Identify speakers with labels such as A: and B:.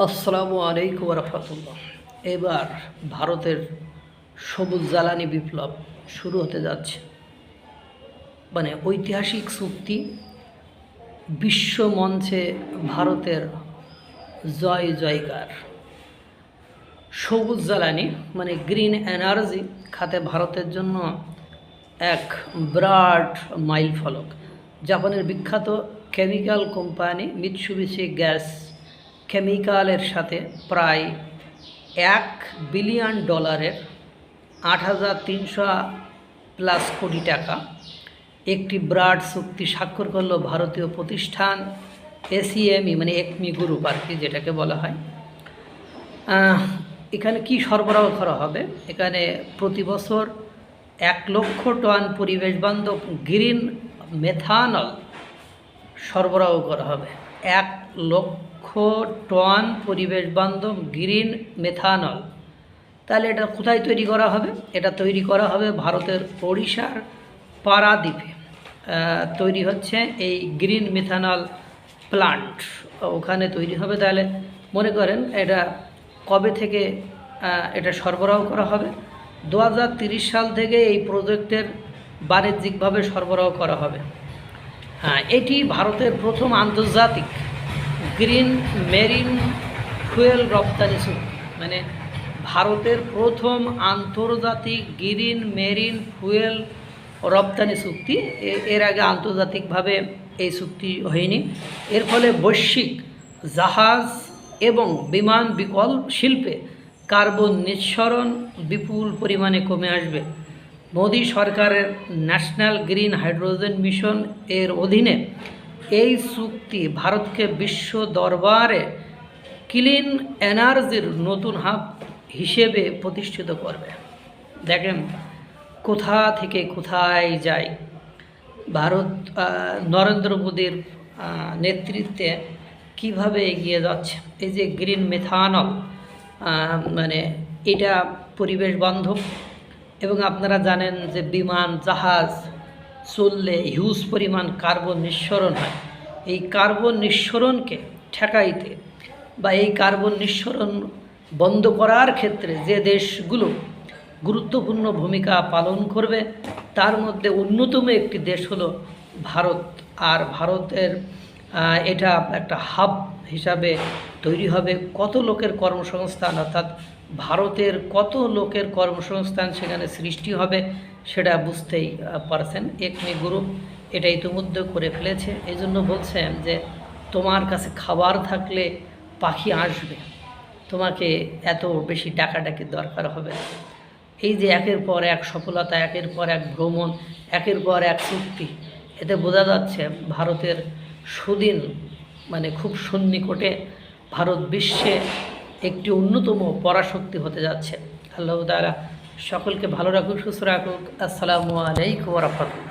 A: আসসালামু আলাইকুম রহমতুল্লাহ। এবার ভারতের সবুজ জ্বালানি বিপ্লব শুরু হতে যাচ্ছে। মানে ঐতিহাসিক চুক্তি, বিশ্ব মঞ্চে ভারতের জয় জয়কার। সবুজ জ্বালানি মানে গ্রিন এনার্জি খাতে ভারতের জন্য এক বিরাট মাইল ফলক। জাপানের বিখ্যাত কেমিক্যাল কোম্পানি মিৎসুবিশি গ্যাস কেমিক্যালের সাথে প্রায় $1 বিলিয়ন 8,300+ কোটি টাকা একটি ব্রাড চুক্তি স্বাক্ষর করল ভারতীয় প্রতিষ্ঠান এসিএমই মানে একমি গ্রুপ আর কি, যেটাকে বলা হয়। এখানে কি সরবরাহ করা হবে? এখানে প্রতি বছর 1,00,000 টন পরিবেশ বান্ধব গ্রিন মেথানল সরবরাহ করা হবে। 1,00,000 টন পরিবেশ বান্ধব গ্রিন মেথানল। তাহলে এটা কোথায় তৈরি করা হবে? এটা তৈরি করা হবে ভারতের ওড়িশার পারাদ্বীপে। তৈরি হচ্ছে এই গ্রিন মেথানল প্লান্ট, ওখানে তৈরি হবে। তাহলে মনে করেন এটা কবে থেকে এটা সরবরাহ করা হবে? 2030 সাল থেকে এই প্রজেক্টের বাণিজ্যিকভাবে সরবরাহ করা হবে। এটি ভারতের প্রথম আন্তর্জাতিক গ্রিন মেরিন ফুয়েল রপ্তানি চুক্তি। মানে ভারতের প্রথম আন্তর্জাতিক গ্রিন মেরিন ফুয়েল রপ্তানি চুক্তি। এর আগে আন্তর্জাতিকভাবে এই চুক্তি হয়নি। এর ফলে বৈশ্বিক জাহাজ এবং বিমান বিকল্প শিল্পে কার্বন নিঃসরণ বিপুল পরিমাণে কমে আসবে। মোদী সরকারের ন্যাশনাল গ্রিন হাইড্রোজেন মিশন এর অধীনে এই চুক্তি ভারতকে বিশ্ব দরবারে ক্লিন এনার্জির নতুন হাব হিসেবে প্রতিষ্ঠিত করবে। দেখেন কোথা থেকে কোথায় যায় ভারত। নরেন্দ্র মোদীর নেতৃত্বে কিভাবে এগিয়ে যাচ্ছে। এই যে গ্রিন মেথানল মানে এটা পরিবেশ বান্ধব, এবং আপনারা জানেন যে বিমান জাহাজ চললে হিউজ পরিমাণ কার্বন নিঃসরণ হয়। এই কার্বন নিঃসরণকে ঠেকাইতে বা এই কার্বন নিঃসরণ বন্ধ করার ক্ষেত্রে যে দেশগুলো গুরুত্বপূর্ণ ভূমিকা পালন করবে তার মধ্যে অন্যতম একটি দেশ হলো ভারত। আর ভারতের এটা একটা হাব হিসাবে তৈরি হবে। কত লোকের কর্মসংস্থান, অর্থাৎ ভারতের কত লোকের কর্মসংস্থান সেখানে সৃষ্টি হবে সেটা বুঝতেই পারছেন। একমি গ্রুপ এটা ইতিমধ্যে করে ফেলেছে। এই জন্য বলছেন যে তোমার কাছে খাবার থাকলে পাখি আসবে, তোমাকে এত বেশি টাকাটাকির দরকার হবে। এই যে একের পর এক সফলতা, একের পর এক ভ্রমণ, একের পর এক চুক্তি, এতে বোঝা যাচ্ছে ভারতের সুদিন মানে খুব সন্নিকটে। ভারত বিশ্বে একটি অন্যতম পরাশক্তি হতে যাচ্ছে। আল্লাহ তাআলা সকলকে ভালো রাখুক, সুস্থ রাখুক। আসসালামু আলাইকুম ওয়া রাহমাতুল্লাহ।